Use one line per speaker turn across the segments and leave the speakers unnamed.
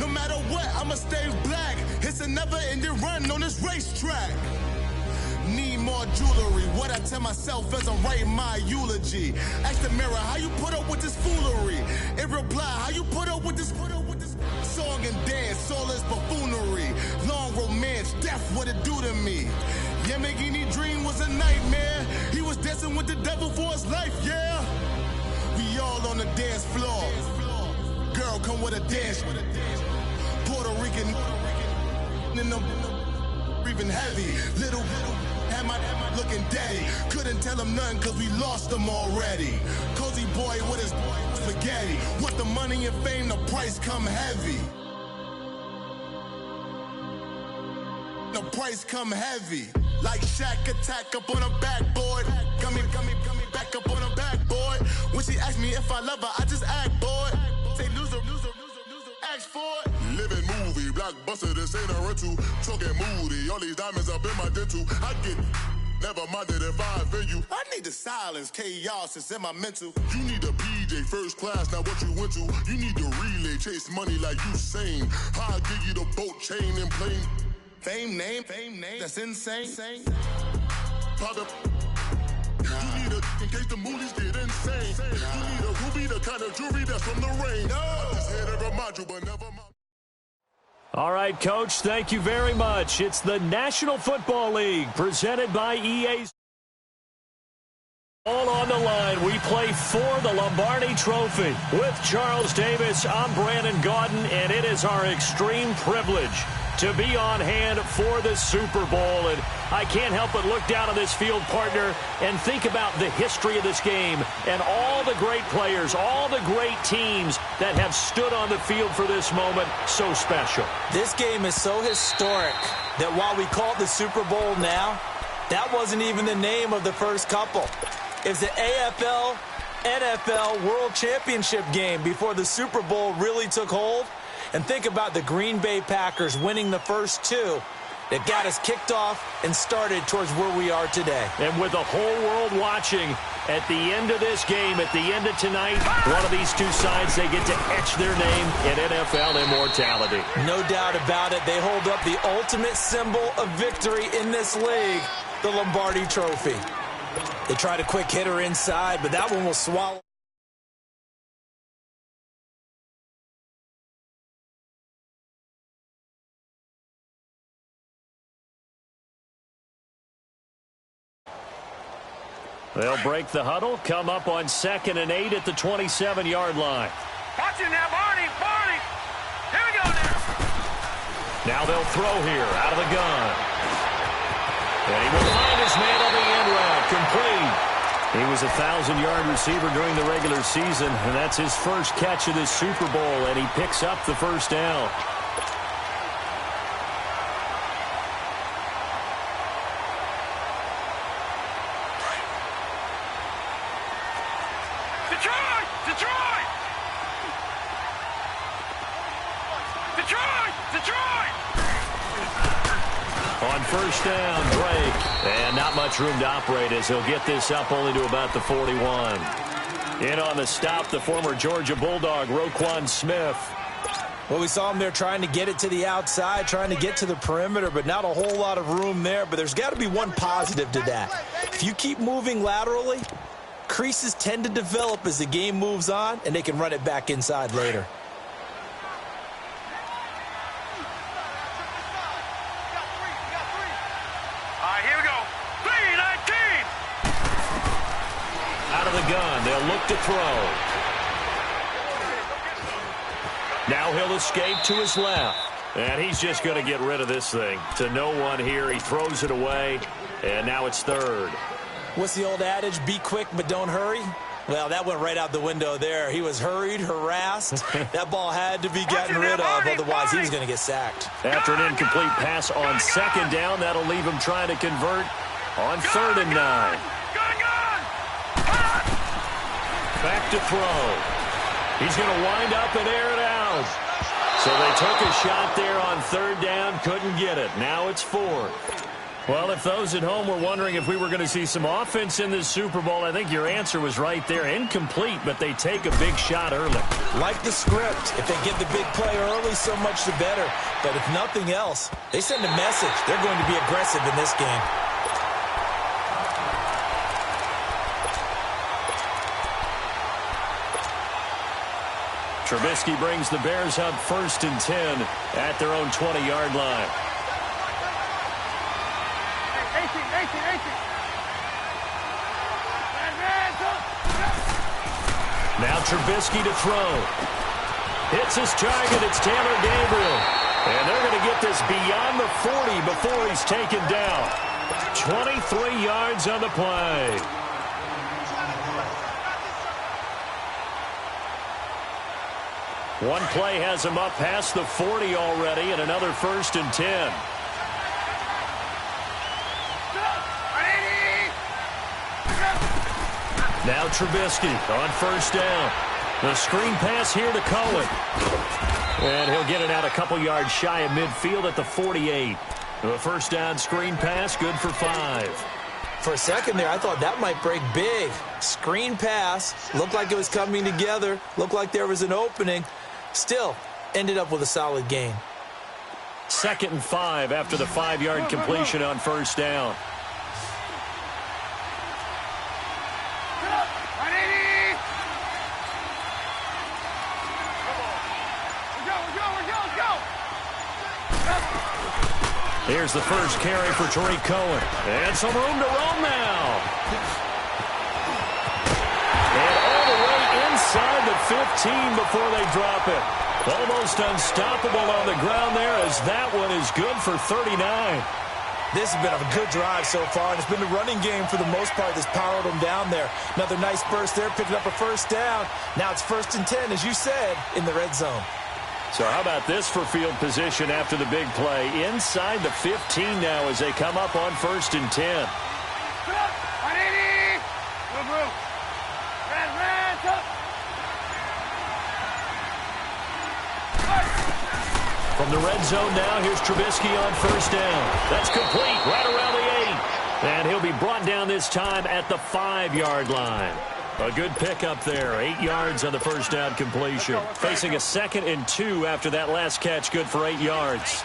No matter what, I'ma stay black. It's a never-ending run on this racetrack. Need more jewelry. What I tell myself as I'm writing my eulogy. Ask the mirror, how you put up with this foolery? In reply, how you put up with this song and dance, soulless buffoonery. Long romance, death, what it do to me? Yamagini dream was a nightmare. He was dancing with the devil for his life, yeah. We all on the dance floor. Girl, come with a dance. Puerto Rican in them breathing heavy. Little had my looking daddy. Couldn't tell him nothing cause we lost him already. Cozy boy with his spaghetti. Want the money and fame, the price come heavy. The price come heavy. Like Shaq attack up on a backboard. Coming back up on a backboard. When she asked me if I love her, I just act bored. Say loser, ask for it. Living movie, blockbuster, this ain't a rental. Talking moody, all these diamonds up in my dental. I get never minded if I offend you. I need the silence, chaos is in my mental. You need a PJ, first class, not what you went to. You need the relay, chase money like you sane. I'll give you the boat, chain, and plane. Fame name, that's insane. Private. You need a, in case the movies get insane. You need a ruby, the kind of jewelry that's from the rain. I just here to remind you, but never mind.
All right, Coach, thank you very much. It's the National Football League presented by EA. All on the line, we play for the Lombardi Trophy. With Charles Davis, I'm Brandon Gaudin, and it is our extreme privilege to be on hand for the Super Bowl. And I can't help but look down on this field, partner, and think about the history of this game and all the great players, all the great teams that have stood on the field for this moment. So special.
This game is so historic that while we call it the Super Bowl now, that wasn't even the name of the first couple. It's the AFL, NFL World Championship game before the Super Bowl really took hold. And think about the Green Bay Packers winning the first two that got us kicked off and started towards where we are today.
And with the whole world watching, at the end of this game, at the end of tonight, one of these two sides, they get to etch their name in NFL immortality.
No doubt about it. They hold up the ultimate symbol of victory in this league, the Lombardi Trophy. They tried a quick hitter inside, but that one will swallow.
They'll break the huddle, come up on 2nd and 8 at the 27-yard line.
Watch it now, Barney. Here we go now.
Now they'll throw here out of the gun. And he will find his man on the end route, complete. He was a 1,000-yard receiver during the regular season, and that's his first catch of this Super Bowl, and he picks up the first down.
Detroit!
On first down, Drake. And not much room to operate as he'll get this up only to about the 41. In on the stop, the former Georgia Bulldog, Roquan Smith.
Well, we saw him there trying to get it to the outside, trying to get to the perimeter, but not a whole lot of room there. But there's got to be one positive to that. If you keep moving laterally, creases tend to develop as the game moves on, and they can run it back inside later.
Gun. They'll look to throw. Now he'll escape to his left. And he's just going to get rid of this thing. To no one here. He throws it away. And now it's third.
What's the old adage? Be quick, but don't hurry. Well, that went right out the window there. He was hurried, harassed. That ball had to be gotten rid of. Otherwise, he was going to get sacked.
After an incomplete pass on second down, that'll leave him trying to convert on 3rd and 9. Back to throw. He's going to wind up and air it out. So they took a shot there on 3rd down, couldn't get it. Now it's 4th. Well, if those at home were wondering if we were going to see some offense in this Super Bowl, I think your answer was right there. Incomplete, but they take a big shot early.
Like the script. If they get the big play early, so much the better. But if nothing else, they send a message. They're going to be aggressive in this game.
Trubisky brings the Bears up 1st and 10 at their own 20-yard line. Now Trubisky to throw. Hits his target. It's Taylor Gabriel. And they're going to get this beyond the 40 before he's taken down. 23 yards on the play. One play has him up past the 40 already, and another 1st and 10. Now Trubisky on 1st down. The screen pass here to Cohen. And he'll get it out a couple yards shy of midfield at the 48. The 1st down screen pass, good for 5.
For a second there, I thought that might break big. Screen pass, looked like it was coming together, looked like there was an opening. Still, ended up with a solid gain.
2nd and 5 after the 5-yard completion on 1st down. Here's the first carry for Tariq Cohen. And some room to roam now. And all the way inside the 15 before they drop it. Almost unstoppable on the ground there as that one is good for 39.
This has been a good drive so far, and it's been the running game for the most part that's powered them down there. Another nice burst there, picking up a 1st down. Now it's 1st and 10, as you said, in the red zone.
So how about this for field position after the big play? Inside the 15 now as they come up on 1st and 10. From the red zone now, here's Trubisky on 1st down. That's complete right around the 8. And he'll be brought down this time at the 5-yard line. A good pickup there. 8 yards on the 1st down completion. Facing a 2nd and 2 after that last catch, good for 8 yards.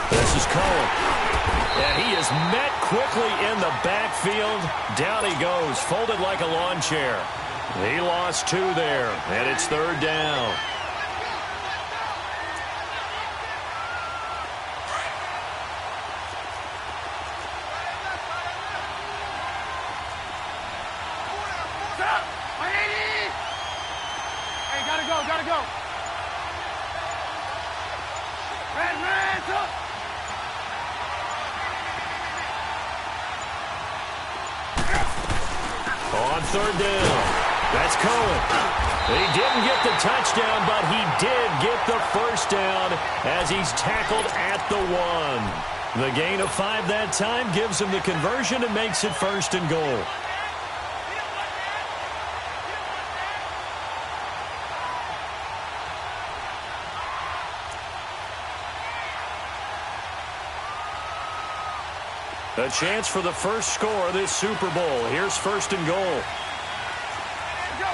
This is Cohen. And he is met quickly in the backfield. Down he goes, folded like a lawn chair. He lost 2 there, and it's 3rd down. On 3rd down, that's Cohen. He didn't get the touchdown, but he did get the 1st down as he's tackled at the 1. The gain of 5 that time gives him the conversion and makes it 1st and goal. A chance for the first score of this Super Bowl. Here's 1st and goal.
Go!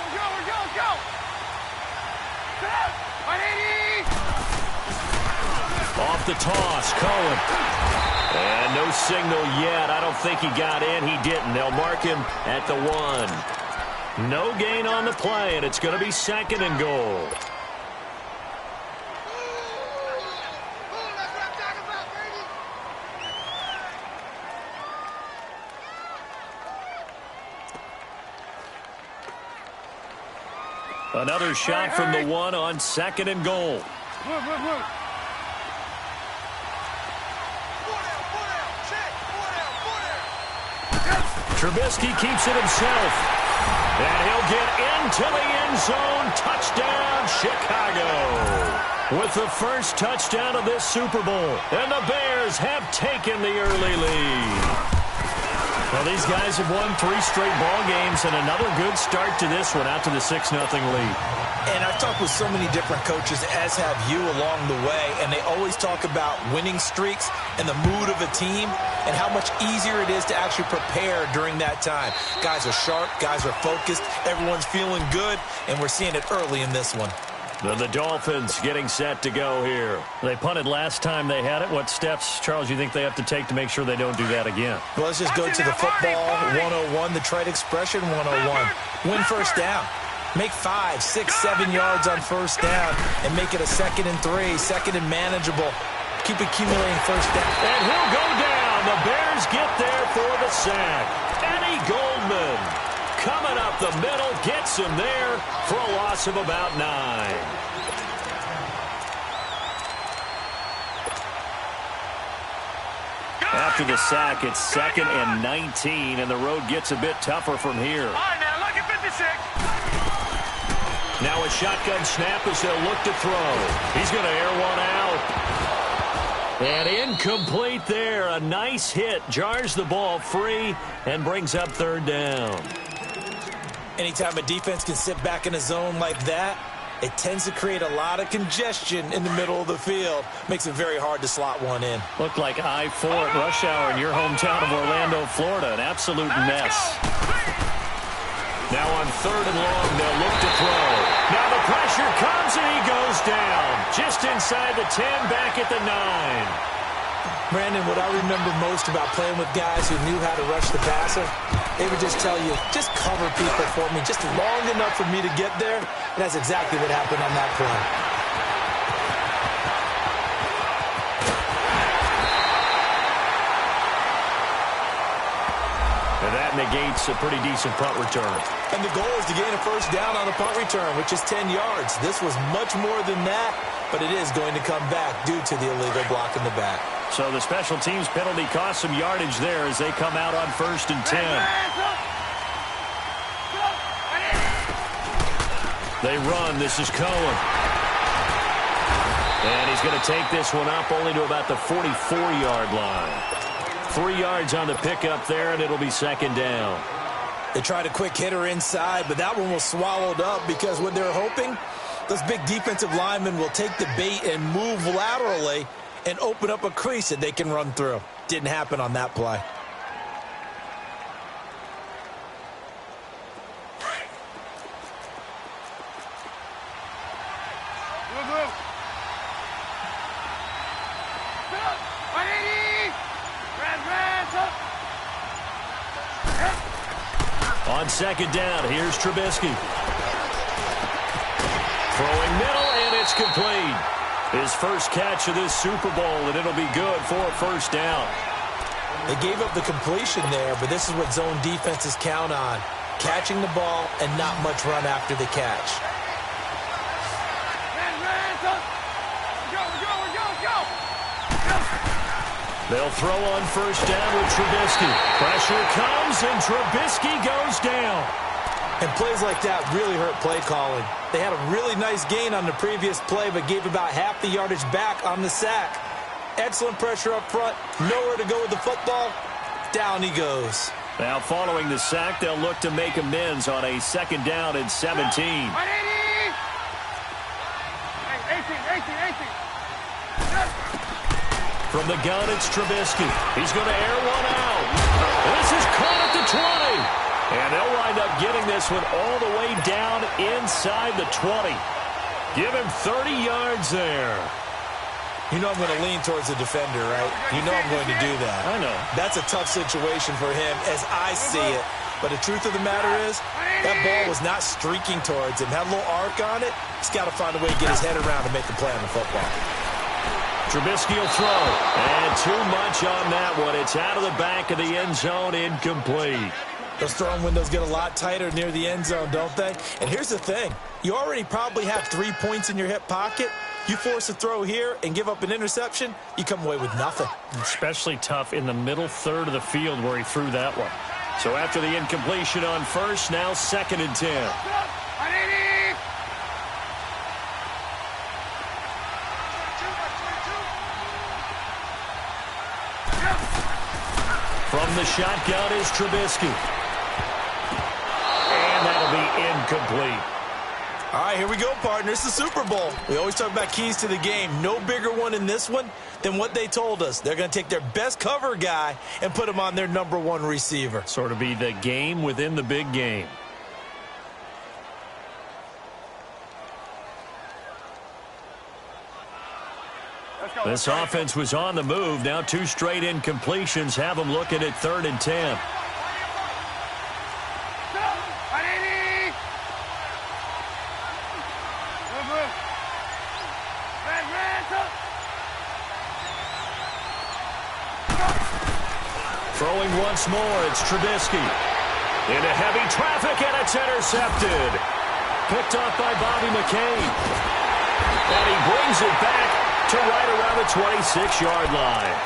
Off the toss, Cohen. And no signal yet. I don't think he got in. He didn't. They'll mark him at the 1. No gain on the play, and it's going to be 2nd and goal. Another shot from the 1 on 2nd and goal. Trubisky keeps it himself. And he'll get into the end zone. Touchdown, Chicago. With the first touchdown of this Super Bowl. And the Bears have taken the early lead. Well, these guys have won 3 straight ball games and another good start to this one out to the 6-0 lead.
And I've talked with so many different coaches, as have you, along the way, and they always talk about winning streaks and the mood of a team and how much easier it is to actually prepare during that time. Guys are sharp, guys are focused, everyone's feeling good, and we're seeing it early in this one.
The Dolphins getting set to go here. They punted last time they had it. What steps, Charles, you think they have to take to make sure they don't do that again?
Well, let's just go to the football 101, the trite expression 101. Win first down. Make 5, 6, 7 yards on first down and make it a 2nd and 3, second and manageable. Keep accumulating first down.
And he'll go down. The Bears get there for the sack. Eddie Goldman coming up the middle, gets him there for a loss of about 9. After the sack, it's 2nd and 19, and the road gets a bit tougher from here.
All right, now look at 56.
Now a shotgun snap as they'll look to throw. He's going to air one out. And incomplete there. A nice hit. Jars the ball free and brings up 3rd down.
Anytime a defense can sit back in a zone like that, it tends to create a lot of congestion in the middle of the field. Makes it very hard to slot one in.
Looked like I-4 at rush hour in your hometown of Orlando, Florida. An absolute mess. Now on 3rd and long, they'll look to throw. Now the pressure comes and he goes down. Just inside the 10, back at the 9.
Brandon, what I remember most about playing with guys who knew how to rush the passer, they would just tell you, just cover people for me, just long enough for me to get there. And that's exactly what happened on that play.
And that negates a pretty decent punt return.
And the goal is to gain a first down on the punt return, which is 10 yards. This was much more than that, but it is going to come back due to the illegal block in the back.
So the special teams penalty cost some yardage there as they come out on 1st and 10. They run. This is Cohen. And he's going to take this one up only to about the 44-yard line. 3 yards on the pickup there, and it'll be 2nd down.
They tried a quick hitter inside, but that one was swallowed up because what they're hoping, those big defensive linemen will take the bait and move laterally and open up a crease that they can run through. Didn't happen on that play.
On 2nd down, here's Trubisky. Throwing middle, and it's complete. His first catch of this Super Bowl, and it'll be good for a first down.
They gave up the completion there, but this is what zone defenses count on. Catching the ball and not much run after the catch.
They'll throw on first down with Trubisky. Pressure comes, and Trubisky goes down.
And plays like that really hurt play calling. They had a really nice gain on the previous play, but gave about half the yardage back on the sack. Excellent pressure up front. Nowhere to go with the football. Down he goes.
Now following the sack, they'll look to make amends on a 2nd down and 17. From the gun, it's Trubisky. He's going to air one out. This is caught at the 20. And they'll wind up getting this one all the way down inside the 20. Give him 30 yards there.
You know I'm going to lean towards the defender, right? You know I'm going to do that.
I know.
That's a tough situation for him as I see it. But the truth of the matter is, that ball was not streaking towards him. Had a little arc on it. He's got to find a way to get his head around and make a play on the football.
Trubisky will throw. And too much on that one. It's out of the back of the end zone, incomplete.
Those throwing windows get a lot tighter near the end zone, don't they? And here's the thing. You already probably have 3 points in your hip pocket. You force a throw here and give up an interception, you come away with nothing.
Especially tough in the middle third of the field where he threw that one. So after the incompletion on first, now 2nd and 10. From the shotgun is Trubisky. And that'll be incomplete.
All right, here we go, partner. It's the Super Bowl. We always talk about keys to the game. No bigger one in this one than what they told us. They're going to take their best cover guy and put him on their #1 receiver.
Sort of be the game within the big game. This offense was on the move. Now 2 straight incompletions have them looking at 3rd and 10. Throwing once more, it's Trubisky. Into heavy traffic, and it's intercepted. Picked off by Bobby McCain. And he brings it back to right around the 26-yard line.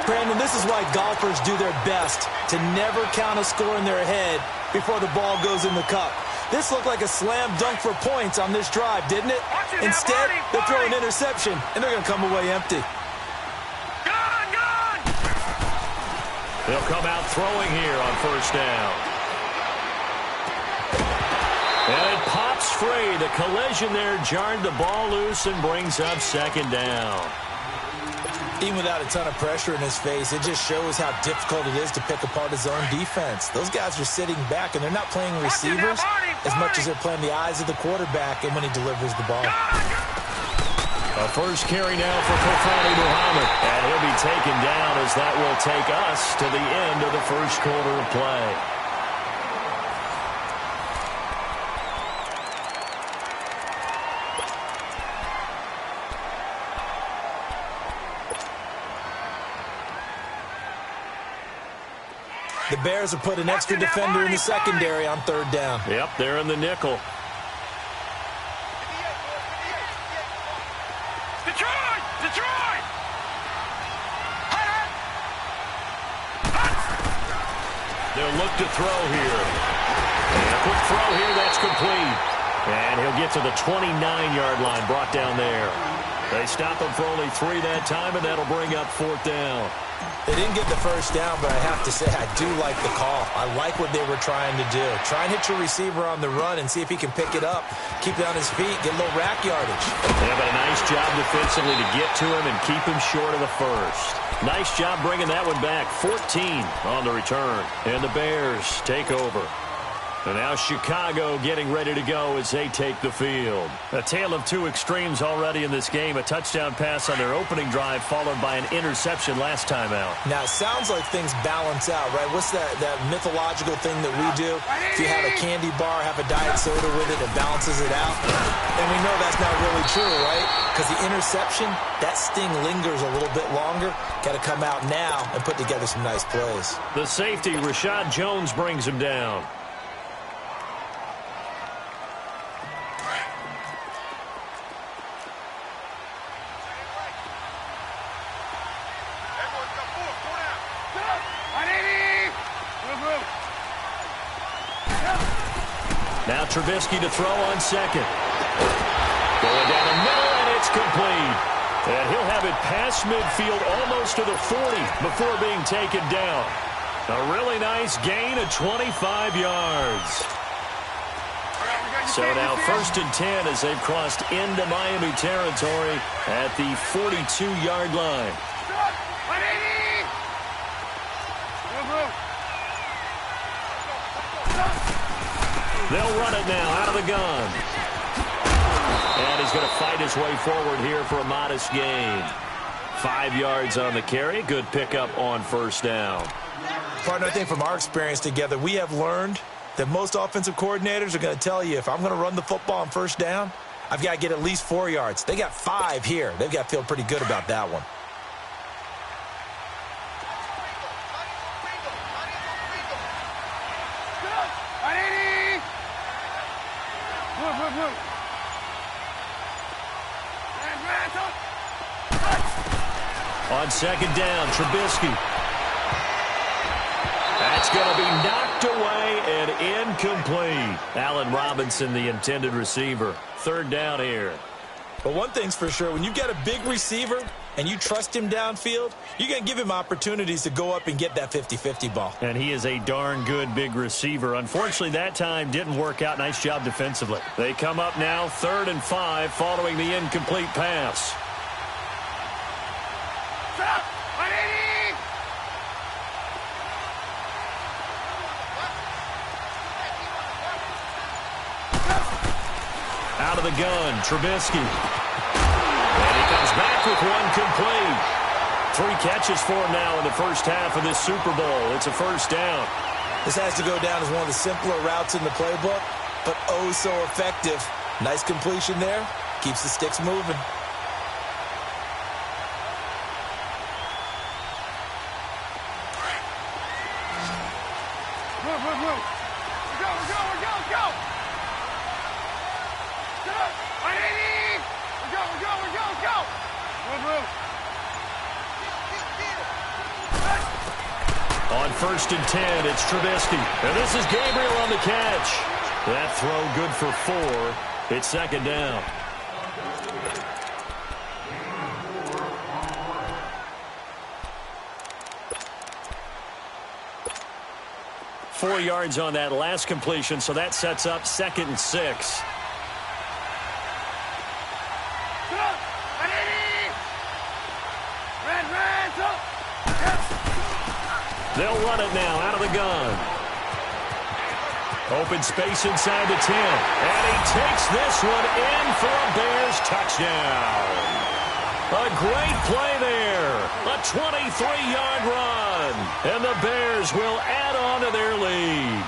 Brandon, this is why golfers do their best to never count a score in their head before the ball goes in the cup. This looked like a slam dunk for points on this drive, didn't it? Instead, they throw an interception, and they're going to come away empty.
They'll come out throwing here on 1st down. And it pops free. The collision there jarred the ball loose and brings up 2nd down.
Even without a ton of pressure in his face, it just shows how difficult it is to pick apart his own defense. Those guys are sitting back, and they're not playing receivers as much as they're playing the eyes of the quarterback and when he delivers the ball.
A first carry now for Fofana Muhammad. And he'll be taken down as that will take us to the end of the 1st quarter of play.
The Bears have put an extra defender in the secondary on 3rd down.
Yep, they're in the nickel.
Detroit!
They'll look to throw here. And a quick throw here, that's complete. And he'll get to the 29-yard line, brought down there. They stop him for only 3 that time, and that'll bring up 4th down.
They didn't get the 1st down, but I have to say I do like the call. I like what they were trying to do. Try and hit your receiver on the run and see if he can pick it up. Keep it on his feet, get a little rack yardage.
Yeah, but a nice job defensively to get to him and keep him short of the 1st. Nice job bringing that one back. 14 on the return. And the Bears take over. And now Chicago getting ready to go as they take the field. A tale of 2 extremes already in this game. A touchdown pass on their opening drive followed by an interception last time out.
Now, it sounds like things balance out, right? What's that mythological thing that we do? If you have a candy bar, have a diet soda with it, it balances it out. And we know that's not really true, right? Because the interception, that sting lingers a little bit longer. Got to come out now and put together some nice plays.
The safety, Rashad Jones, brings him down. Now Trubisky to throw on 2nd. Going down the middle, and it's complete. And he'll have it past midfield almost to the 40 before being taken down. A really nice gain of 25 yards. So now 1st and 10 as they've crossed into Miami territory at the 42-yard line. They'll run it now out of the gun. And he's going to fight his way forward here for a modest gain. 5 yards on the carry. Good pickup on 1st down.
Partner, I think from our experience together, we have learned that most offensive coordinators are going to tell you, if I'm going to run the football on 1st down, I've got to get at least 4 yards. They got 5 here. They've got to feel pretty good about that one.
On 2nd down, Trubisky. That's going to be knocked away and incomplete. Allen Robinson, the intended receiver. 3rd down here.
But one thing's for sure, when you've got a big receiver, and you trust him downfield, you're going to give him opportunities to go up and get that 50-50 ball.
And he is a darn good big receiver. Unfortunately, that time didn't work out. Nice job defensively. They come up now 3rd and 5 following the incomplete pass. Out of the gun, Trubisky. And he comes back with one complete. 3 catches for him now in the first half of this Super Bowl. It's a first down.
This has to go down as one of the simpler routes in the playbook, but oh so effective. Nice completion there. Keeps the sticks moving.
On 1st and 10, it's Trubisky. And this is Gabriel on the catch. That throw good for 4. It's 2nd down. Four yards on that last completion, so that sets up 2nd and 6. They'll run it now out of the gun. Open space inside the 10. And he takes this one in for a Bears touchdown. A great play there. A 23-yard run. And the Bears will add on to their lead.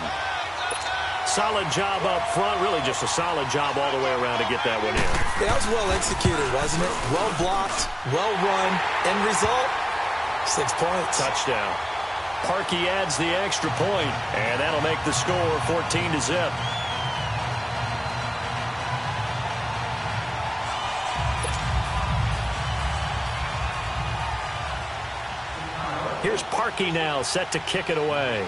Solid job up front. Really just a solid job all the way around to get that one in.
Yeah, that was well executed, wasn't it? Well blocked, well run. End result, 6 points.
Touchdown. Parkey adds the extra point, and that'll make the score 14-0. Here's Parkey now, set to kick it away.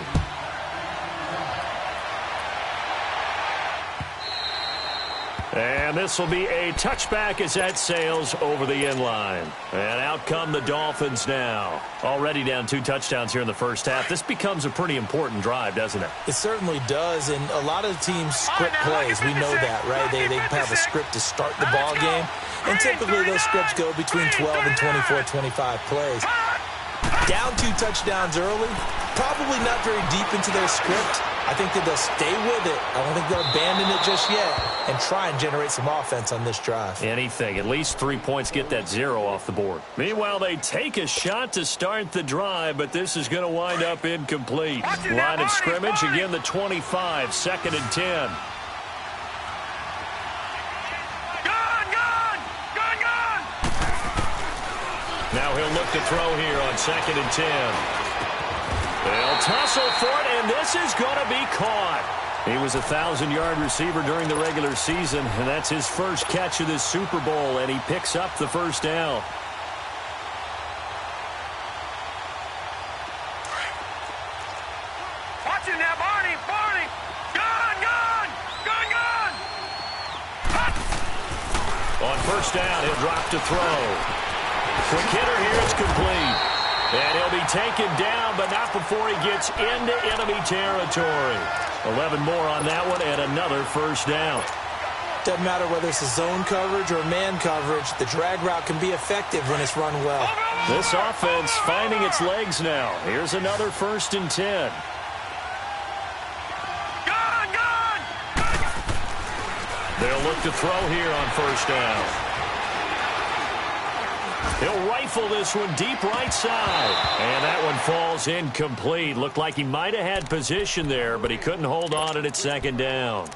And this will be a touchback as that sails over the end line. And out come the Dolphins now. Already down 2 touchdowns here in the first half. This becomes a pretty important drive, doesn't it?
It certainly does, and a lot of teams script plays. We know that, right? They have a script to start the ball game, and typically those scripts go between 12 and 24, 25 plays. Down 2 touchdowns early, probably not very deep into their script. I think that they'll stay with it. I don't think they'll abandon it just yet and try and generate some offense on this drive.
Anything. At least 3 points, get that 0 off the board. Meanwhile, they take a shot to start the drive, but this is going to wind up incomplete. Line of scrimmage, again the 25, 2nd and 10. Now he'll look to throw here on 2nd and 10. They'll tussle for it, and this is going to be caught. He was a 1,000-yard receiver during the regular season, and that's his first catch of this Super Bowl, and he picks up the first down.
Watch him now, Barney! Gun!
On first down, he'll drop to throw. Quick hitter here, it's complete. And he'll be taken down, but not before he gets into enemy territory. 11 more on that one, and another first down.
Doesn't matter whether it's a zone coverage or man coverage, the drag route can be effective when it's run well.
This offense finding its legs now. Here's another 1st and 10. They'll look to throw here on first down. He'll rifle this one deep right side. And that one falls incomplete. Looked like he might have had position there, but he couldn't hold on at 2nd down.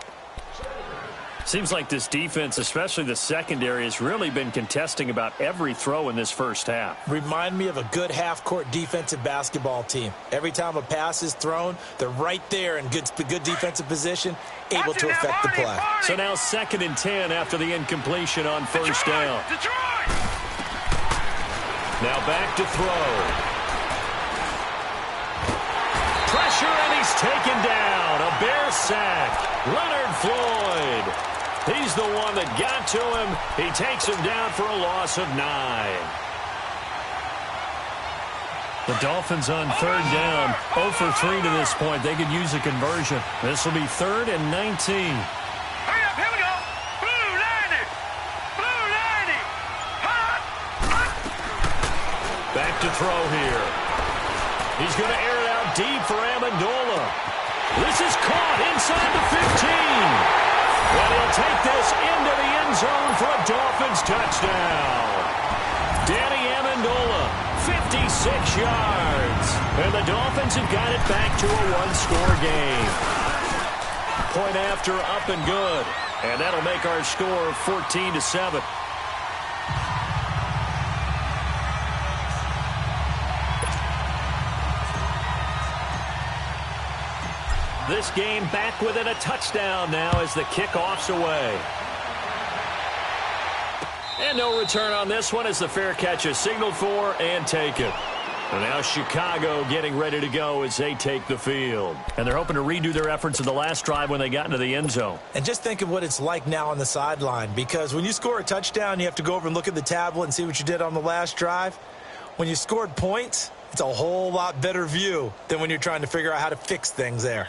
Seems like this defense, especially the secondary, has really been contesting about every throw in this first half.
Remind me of a good half-court defensive basketball team. Every time a pass is thrown, they're right there in good defensive position, able to affect the play.
So now 2nd and 10 after the incompletion on first down. Now back to throw. Pressure, and he's taken down. A Bear sack. Leonard Floyd. He's the one that got to him. He takes him down for a loss of 9. The Dolphins on third down, 0 for 3 to this point. They could use a conversion. This will be 3rd and 19.
Hurry up, here we go. Blue 90. Blue 90. Hot.
Back to throw here. He's going to air it out deep for Amendola. This is caught inside the 15. And he'll take this into the end zone for a Dolphins touchdown. Danny Amendola, 56 yards. And the Dolphins have got it back to a one-score game. Point after, up and good. And that'll make our score 14-7. This game back within a touchdown now as the kickoff's away. And no return on this one as the fair catch is signaled for and taken. And now Chicago getting ready to go as they take the field. And they're hoping to redo their efforts in the last drive when they got into the end zone.
And just think of what it's like now on the sideline, because when you score a touchdown, you have to go over and look at the tablet and see what you did on the last drive. When you scored points, it's a whole lot better view than when you're trying to figure out how to fix things there.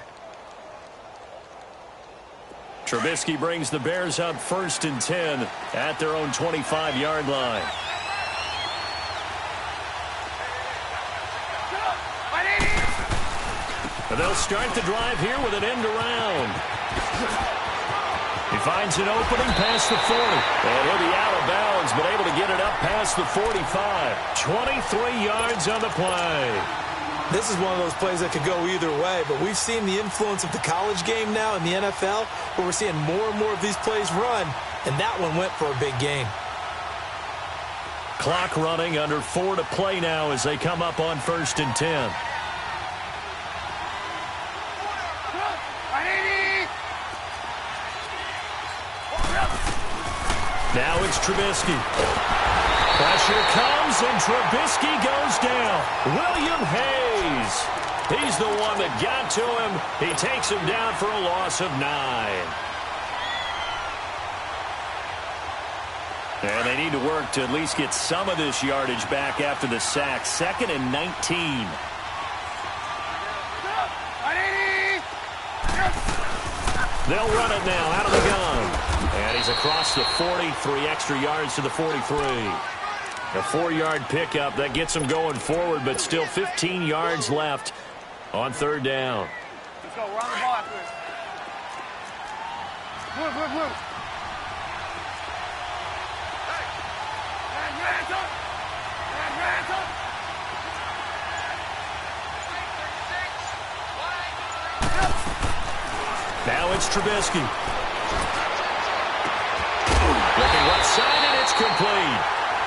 Trubisky brings the Bears up 1st and 10 at their own 25-yard line. And they'll start the drive here with an end around. He finds an opening past the 40. And he'll be out of bounds, but able to get it up past the 45. 23 yards on the play.
This is one of those plays that could go either way, but we've seen the influence of the college game now in the NFL, where we're seeing more and more of these plays run, and that one went for a big gain.
Clock running, under 4 to play now as they come up on 1st and 10. Now it's Trubisky. Pressure comes, and Trubisky goes down. William Hayes. He's the one that got to him. He takes him down for a loss of 9. And they need to work to at least get some of this yardage back after the sack. 2nd and 19. They'll run it now out of the gun. And he's across the 40, 3 extra yards to the 43. A 4-yard pickup that gets him going forward, but still 15 yards left on 3rd down.
Let's go. We're on the ball after this. Blue. Hey. Ransom.
Now it's Trubisky. Looking left side, and it's complete.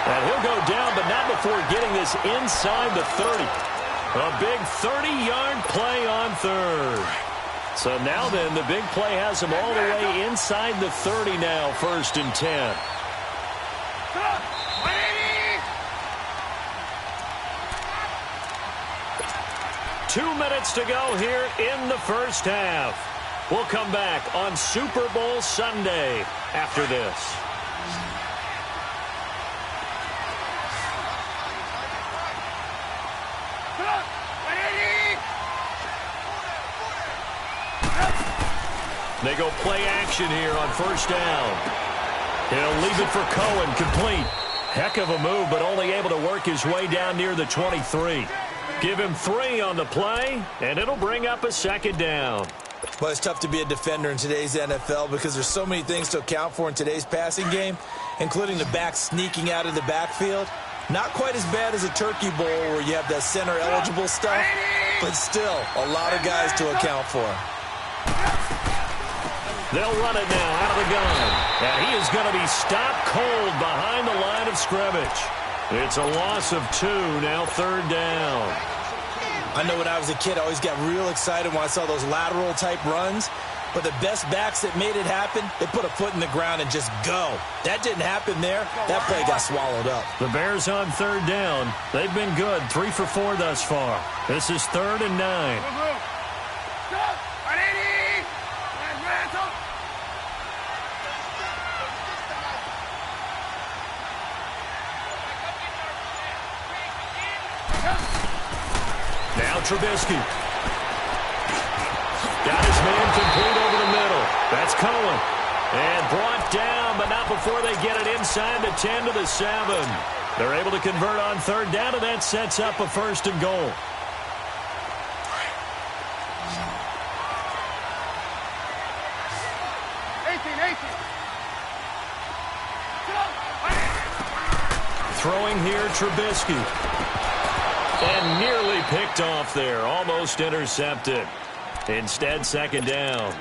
And he'll go down, but not before getting this inside the 30. A big 30-yard play on 3rd. So now then, the big play has him all the way inside the 30 now, 1st and 10. 2 minutes to go here in the first half. We'll come back on Super Bowl Sunday after this. They go play action here on 1st down. He'll leave it for Cohen, complete. Heck of a move, but only able to work his way down near the 23. Give him 3 on the play, and it'll bring up a 2nd down.
Well, it's tough to be a defender in today's NFL because there's so many things to account for in today's passing game, including the back sneaking out of the backfield. Not quite as bad as a Turkey Bowl where you have that center-eligible stuff, but still a lot of guys to account for.
They'll run it now out of the gun. And he is going to be stopped cold behind the line of scrimmage. It's a loss of 2, now 3rd down.
I know when I was a kid, I always got real excited when I saw those lateral-type runs. But the best backs that made it happen, they put a foot in the ground and just go. That didn't happen there. That play got swallowed up.
The Bears on 3rd down. They've been good, 3 for 4 thus far. This is 3rd and 9. Trubisky. Got his man complete over the middle. That's Cohen. And brought down, but not before they get it inside the 10 to the 7. They're able to convert on third down, and that sets up a 1st and goal. Throwing here, Trubisky. And nearly picked off there. Almost intercepted. Instead, 2nd down.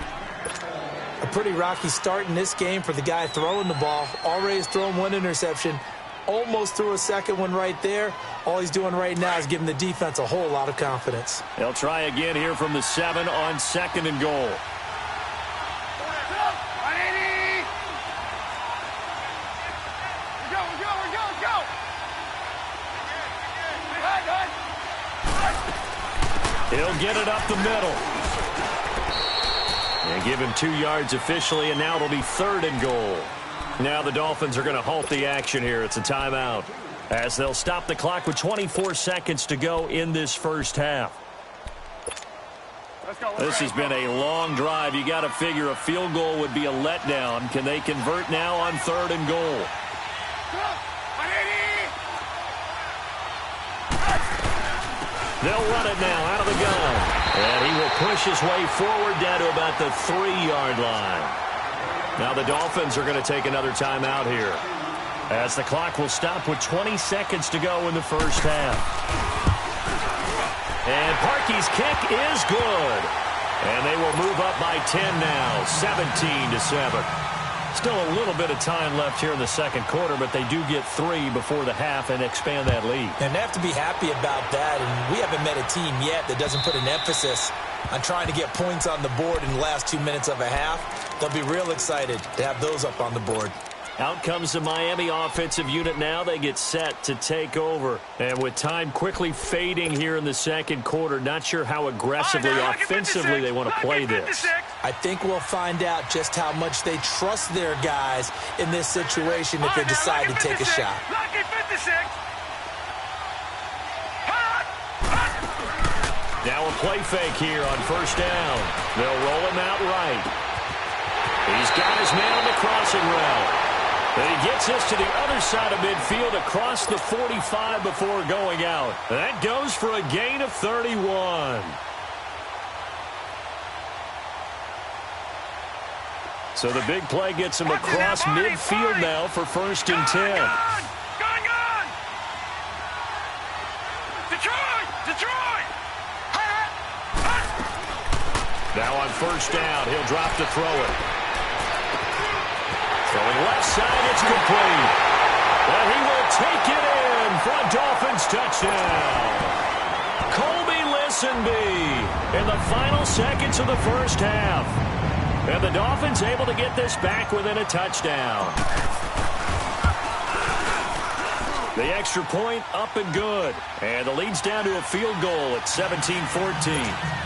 A pretty rocky start in this game for the guy throwing the ball. Already has thrown 1 interception. Almost threw a 2nd one right there. All he's doing right now is giving the defense a whole lot of confidence.
They'll try again here from the 7 on 2nd and goal. He'll get it up the middle. And give him 2 yards officially, and now it'll be 3rd and goal. Now the Dolphins are going to halt the action here. It's a timeout, as they'll stop the clock with 24 seconds to go in this first half. This has been a long drive. You got to figure a field goal would be a letdown. Can they convert now on 3rd and goal? They'll run it now out of the gun. And he will push his way forward down to about the 3-yard line. Now the Dolphins are going to take another timeout here, as the clock will stop with 20 seconds to go in the first half. And Parkey's kick is good. And they will move up by 10 now, 17-7. Still a little bit of time left here in the 2nd quarter, but they do get 3 before the half and expand that lead.
And they have to be happy about that. And we haven't met a team yet that doesn't put an emphasis on trying to get points on the board in the last 2 minutes of a half. They'll be real excited to have those up on the board.
Out comes the Miami offensive unit now. They get set to take over. And with time quickly fading here in the 2nd quarter, not sure how aggressively, offensively they want to play this.
I think we'll find out just how much they trust their guys in this situation if they decide to take a shot.
Now a play fake here on 1st down. They'll roll him out right. He's got his man on the crossing route. And he gets us to the other side of midfield across the 45 before going out. That goes for a gain of 31. So the big play gets him across midfield now for 1st and 10.
Gone! Detroit!
Now on 1st down, he'll drop to throw it. Throwing left side, it's complete. And he will take it in for a Dolphins touchdown. Colby Listenby in the final seconds of the first half. And the Dolphins able to get this back within a touchdown. The extra point up and good. And the lead's down to a field goal at 17-14.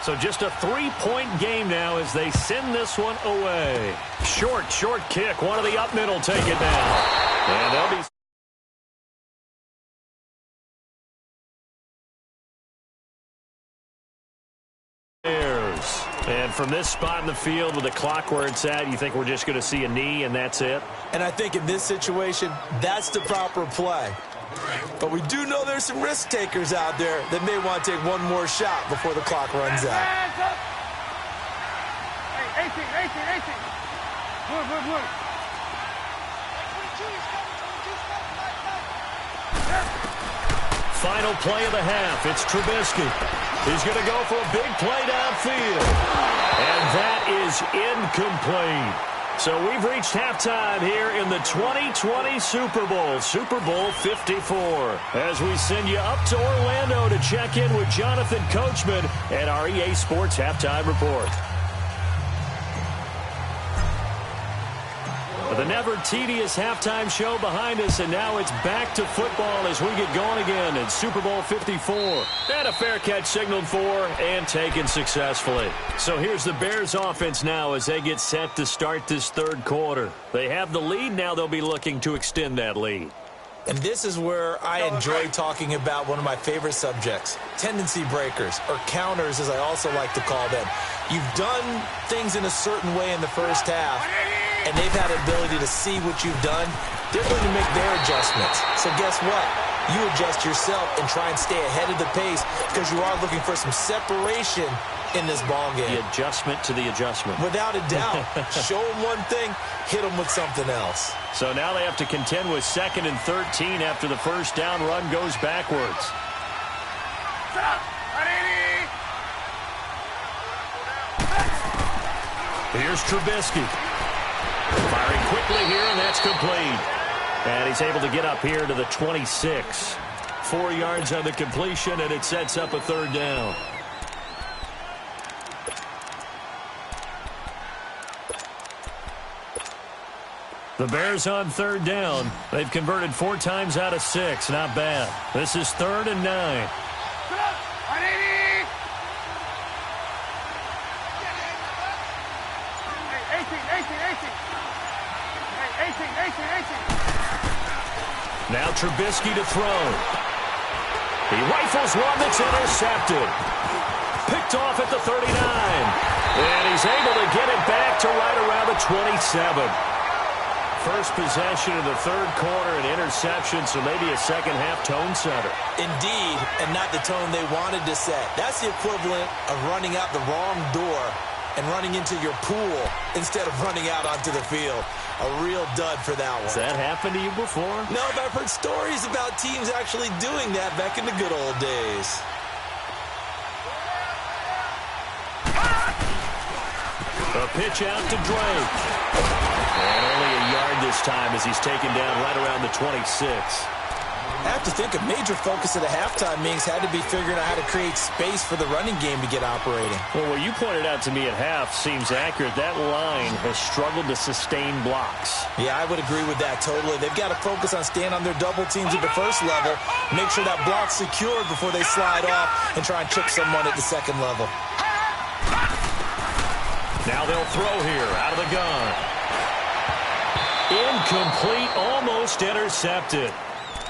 So just a 3-point game now as they send this one away. Short kick. One of the up middle take it now. And they'll be... And from this spot in the field with the clock where it's at, you think we're just going to see a knee and that's it?
And I think in this situation, that's the proper play. But we do know there's some risk takers out there that may want to take one more shot before the clock runs out.
Hey, 18. Blue.
Final play of the half. It's Trubisky. He's going to go for a big play downfield. And that is incomplete. So we've reached halftime here in the 2020 Super Bowl, Super Bowl 54. As we send you up to Orlando to check in with Jonathan Coachman at our EA Sports Halftime Report. The never tedious halftime show behind us, and now it's back to football as we get going again in Super Bowl 54. And a fair catch signaled for and taken successfully. So here's the Bears offense now as they get set to start this third quarter. They have the lead. Now they'll be looking to extend that lead.
And this is where I enjoy talking about one of my favorite subjects, tendency breakers, or counters as I also like to call them. You've done things in a certain way in the first half, and they've had the ability to see what you've done. They're going to make their adjustments. So guess what? You adjust yourself and try and stay ahead of the pace because you are looking for some separation in this ball game.
The adjustment to the adjustment.
Without a doubt. Show them one thing, hit them with something else.
So now they have to contend with 2nd and 13 after the first down run goes backwards. Here's Trubisky. Firing quickly here, and that's complete. And he's able to get up here to the 26. 4 yards on the completion, and it sets up a third down. The Bears on third down. They've converted 4 times out of 6. Not bad. This is 3rd and 9. Now Trubisky to throw. He rifles one that's intercepted. Picked off at the 39. And he's able to get it back to right around the 27. First possession of the third quarter, an interception, so maybe a second-half tone setter.
Indeed, and not the tone they wanted to set. That's the equivalent of running out the wrong door and running into your pool instead of running out onto the field. A real dud for that one.
Has that happened to you before?
No, but I've heard stories about teams actually doing that back in the good old days.
A pitch out to Drake. And only a yard this time as he's taken down right around the 26.
I have to think a major focus of the halftime meetings had to be figuring out how to create space for the running game to get operating.
Well, what you pointed out to me at half seems accurate. That line has struggled to sustain blocks.
Yeah, I would agree with that totally. They've got to focus on staying on their double teams at the first level, make sure that block's secured before they slide off and try and chip someone at the second level.
Now they'll throw here out of the gun. Incomplete, almost intercepted.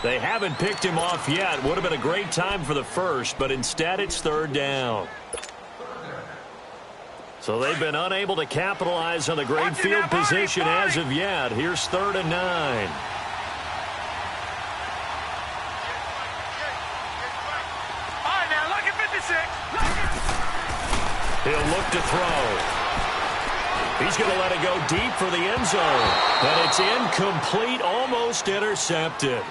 They haven't picked him off yet. Would have been a great time for the first, but instead it's third down. So they've been unable to capitalize on the great field position as of yet. Here's 3rd and 9.
All right, now look at 56.
He'll look to throw. He's going to let it go deep for the end zone. But it's incomplete, almost intercepted.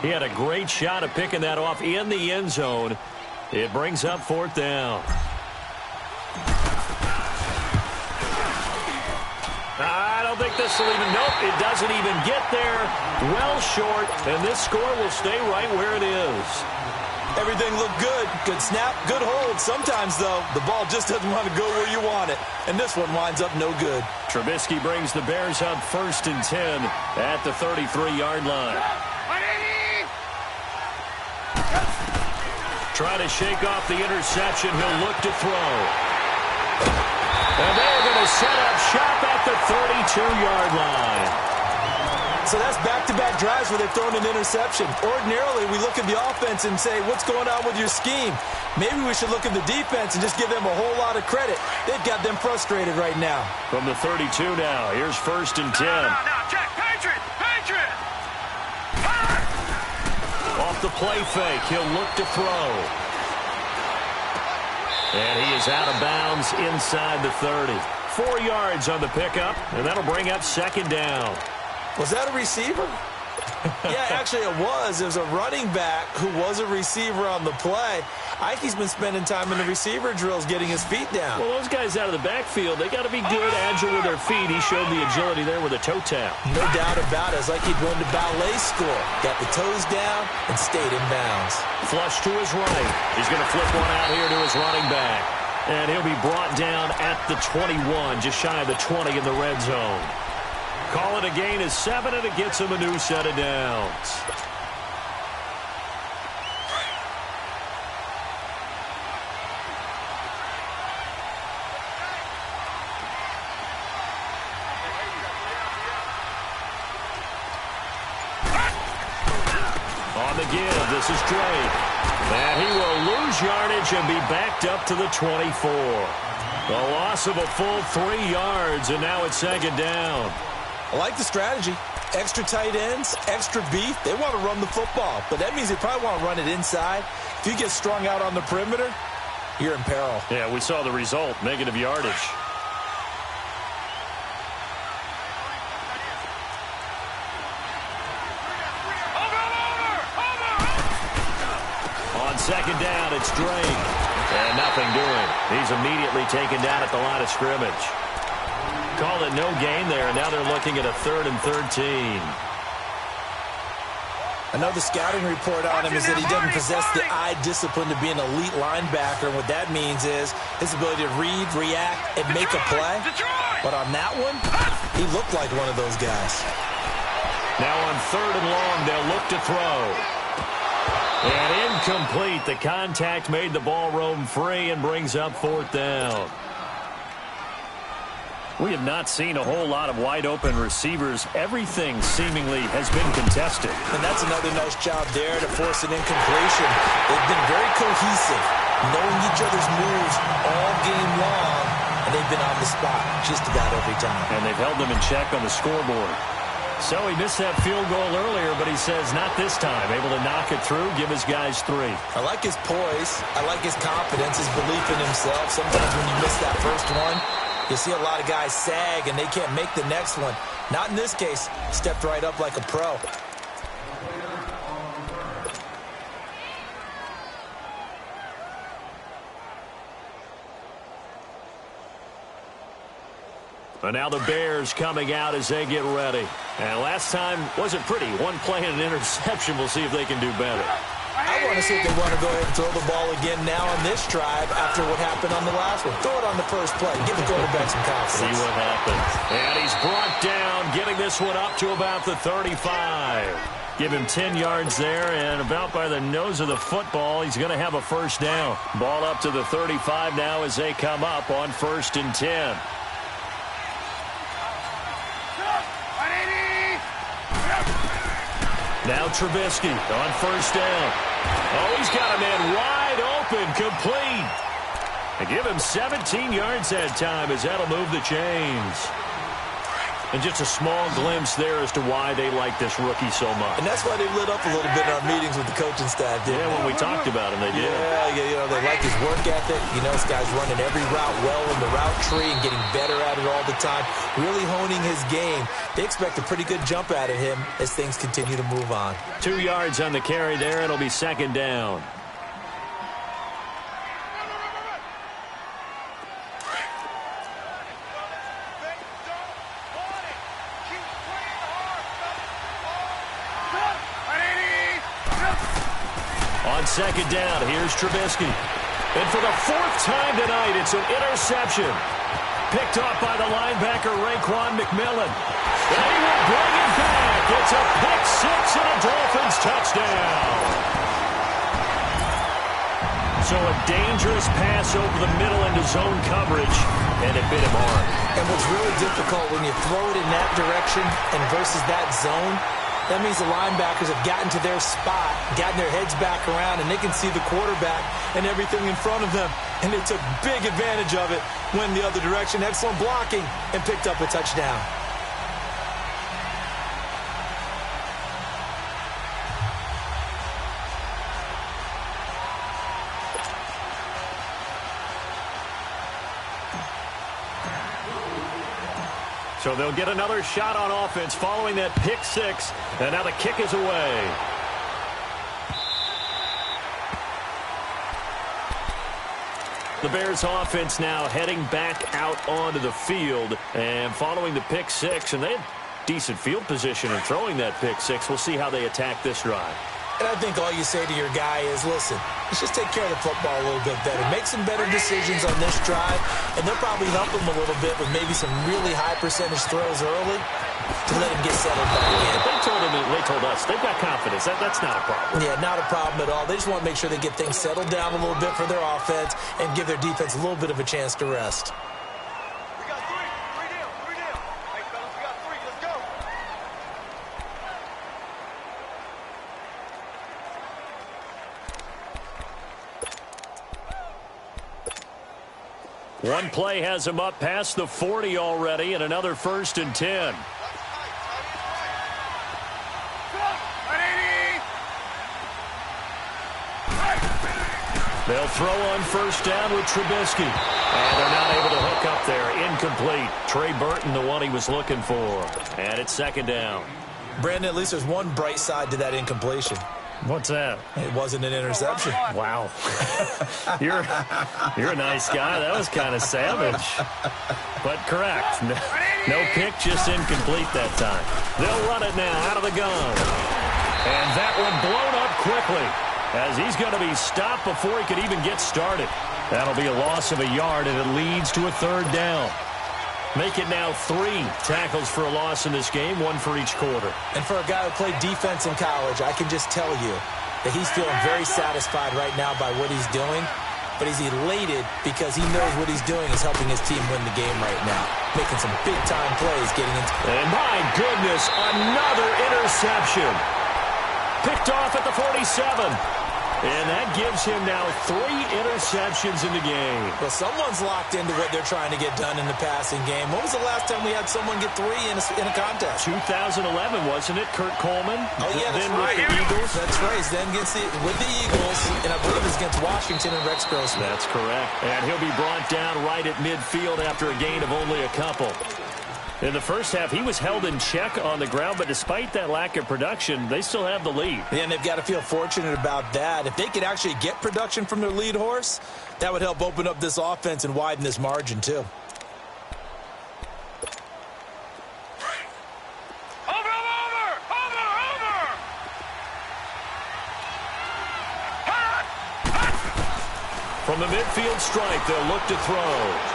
He had a great shot at picking that off in the end zone. It brings up 4th down. I don't think this will even, nope, it doesn't even get there. Well short, and this score will stay right where it is.
Everything looked good. Good snap, good hold. Sometimes, though, the ball just doesn't want to go where you want it. And this one winds up no good.
Trubisky brings the Bears up 1st and 10 at the 33-yard line. Trying to shake off the interception. He'll look to throw. And they're going to set up shop at the 32-yard line.
So that's back-to-back drives where they've thrown an interception. Ordinarily, we look at the offense and say, what's going on with your scheme? Maybe we should look at the defense and just give them a whole lot of credit. They've got them frustrated right now.
From the 32 now, here's 1st and 10.
No, check. Patriot.
Off the play fake, he'll look to throw. And he is out of bounds inside the 30. 4 yards on the pickup, and that'll bring up 2nd down.
Was that a receiver? Yeah, actually it was. It was a running back who was a receiver on the play. I think he's been spending time in the receiver drills getting his feet down.
Well, those guys out of the backfield, they got to be good, agile with their feet. He showed the agility there with a toe tap.
No doubt about it. It's like he'd gone to ballet school. Got the toes down and stayed in bounds.
Flush to his right. He's going to flip one out here to his running back. And he'll be brought down at the 21, just shy of the 20 in the red zone. Call it a gain of 7, and it gets him a new set of downs. On the give, this is Drake. And he will lose yardage and be backed up to the 24. A loss of a full 3 yards, and now it's second down.
I like the strategy. Extra tight ends, extra beef. They want to run the football, but that means they probably want to run it inside. If you get strung out on the perimeter, you're in peril.
Yeah, we saw the result, negative yardage. On second down, it's Drake. And nothing doing. He's immediately taken down at the line of scrimmage. Called it no gain there, and now they're looking at a 3rd and 13.
Another scouting report on him is that he doesn't possess the eye discipline to be an elite linebacker. And what that means is his ability to read, react, and make a play. But on that one, he looked like one of those guys.
Now on 3rd and long, they'll look to throw. And incomplete. The contact made the ball roam free and brings up 4th down. We have not seen a whole lot of wide-open receivers. Everything seemingly has been contested.
And that's another nice job there to force an incompletion. They've been very cohesive, knowing each other's moves all game long, and they've been on the spot just about every time.
And they've held them in check on the scoreboard. So he missed that field goal earlier, but he says not this time. Able to knock it through, give his guys 3.
I like his poise. I like his confidence, his belief in himself. Sometimes when you miss that first one, you see a lot of guys sag, and they can't make the next one. Not in this case. Stepped right up like a pro.
And now the Bears coming out as they get ready. And last time wasn't pretty. One play and an interception. We'll see if they can do better.
I want to see if they want to go ahead and throw the ball again now on this drive after what happened on the last one. Throw it on the first play. Give the quarterback some confidence.
See what happens. And he's brought down, getting this one up to about the 35. Give him 10 yards there, and about by the nose of the football, he's going to have a first down. Ball up to the 35 now as they come up on 1st and 10. Now Trubisky on 1st down. Oh, he's got a man wide open, complete. They give him 17 yards that time as that'll move the chains. And just a small glimpse there as to why they like this rookie so much.
And that's why they lit up a little bit in our meetings with the coaching staff.
Yeah, when we talked about him, they did.
Yeah, you know, they like his work ethic. You know, this guy's running every route well in the route tree and getting better at it all the time, really honing his game. They expect a pretty good jump out of him as things continue to move on.
2 yards on the carry there. It'll be second down. On second down, here's Trubisky. And for the 4th time tonight, it's an interception. Picked off by the linebacker, Raekwon McMillan. And he will bring it back. It's a pick 6 and a Dolphins touchdown. So a dangerous pass over the middle into zone coverage, and it bit him hard.
And what's really difficult when you throw it in that direction and versus that zone, that means the linebackers have gotten to their spot, gotten their heads back around, and they can see the quarterback and everything in front of them. And they took big advantage of it, went the other direction, excellent blocking, and picked up a touchdown.
So they'll get another shot on offense following that pick 6. And now the kick is away. The Bears offense now heading back out onto the field and following the pick 6. And they had decent field position in throwing that pick 6. We'll see how they attack this drive.
And I think all you say to your guy is, listen, let's just take care of the football a little bit better. Make some better decisions on this drive, and they'll probably help him a little bit with maybe some really high percentage throws early. to let him get settled back in.
They told us they've got confidence. That's not a problem.
Yeah, not a problem at all. They just want to make sure they get things settled down a little bit for their offense and give their defense a little bit of a chance to rest.
We got three. Three down. Hey, fellas, we got three. Let's go.
One play has him up past the 40 already, and another 1st and 10. They'll throw on 1st down with Trubisky. And they're not able to hook up there. Incomplete. Trey Burton, the one he was looking for. And it's 2nd down.
Brandon, at least there's one bright side to that incompletion.
What's that?
It wasn't an interception.
Wow. You're a nice guy. That was kind of savage. But correct. No pick, just incomplete that time. They'll run it now out of the gun. And that one blown up quickly, as he's going to be stopped before he could even get started. That'll be a loss of a yard, and it leads to a 3rd down. Make it now 3 tackles for a loss in this game, 1 for each quarter.
And for a guy who played defense in college, I can just tell you that he's feeling very satisfied right now by what he's doing. But he's elated because he knows what he's doing is helping his team win the game right now. Making some big-time plays getting into...
And my goodness, another interception. Picked off at the 47. And that gives him now 3 interceptions in the game.
Well, someone's locked into what they're trying to get done in the passing game. When was the last time we had someone get 3 in a contest?
2011, wasn't it? Kurt Coleman.
Oh, yeah, that's
then
right.
with the Eagles.
That's right. Then with the Eagles, and I believe it's against Washington and Rex Grossman.
That's correct. And he'll be brought down right at midfield after a gain of only a couple. In the first half, he was held in check on the ground, but despite that lack of production, they still have the lead.
Yeah, and they've got to feel fortunate about that. If they could actually get production from their lead horse, that would help open up this offense and widen this margin, too.
From the midfield stripe, they'll look to throw.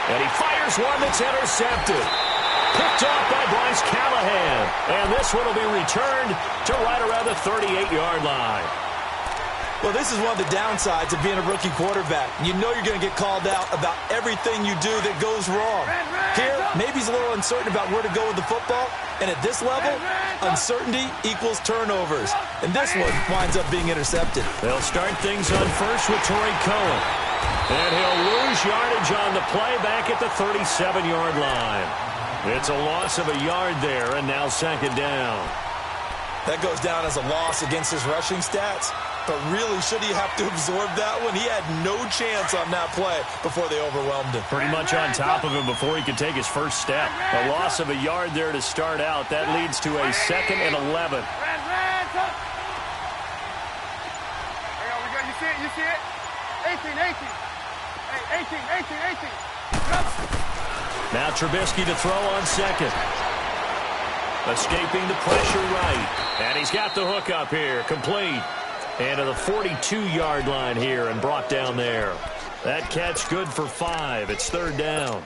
And he fires one that's intercepted. Picked off by Bryce Callahan. And this one will be returned to right around the 38-yard line.
Well, this is one of the downsides of being a rookie quarterback. You know you're going to get called out about everything you do that goes wrong. Here, maybe he's a little uncertain about where to go with the football. And at this level, uncertainty equals turnovers. And this one winds up being intercepted.
They'll start things on first with Torrey Cohen. And he'll lose yardage on the play back at the 37-yard line. It's a loss of a yard there, and now 2nd down.
That goes down as a loss against his rushing stats. But really, should he have to absorb that one? He had no chance on that play before they overwhelmed him.
Pretty much on top of him before he could take his first step. A loss of a yard there to start out. That leads to a 2nd and 11.
You see it? 18. Hey, 18.
Now Trubisky to throw on 2nd. Escaping the pressure right. And he's got the hook up here. Complete. And to the 42-yard line here and brought down there. That catch good for 5. It's 3rd down.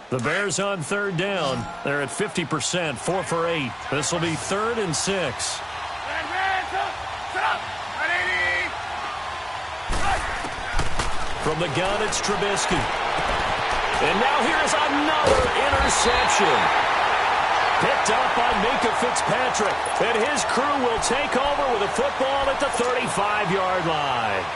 The Bears on 3rd down. They're at 50%, 4 for 8. This will be 3rd and 6. From the gun, it's Trubisky. And now here's another interception. Picked up by Minkah Fitzpatrick. And his crew will take over with a football at the 35-yard line.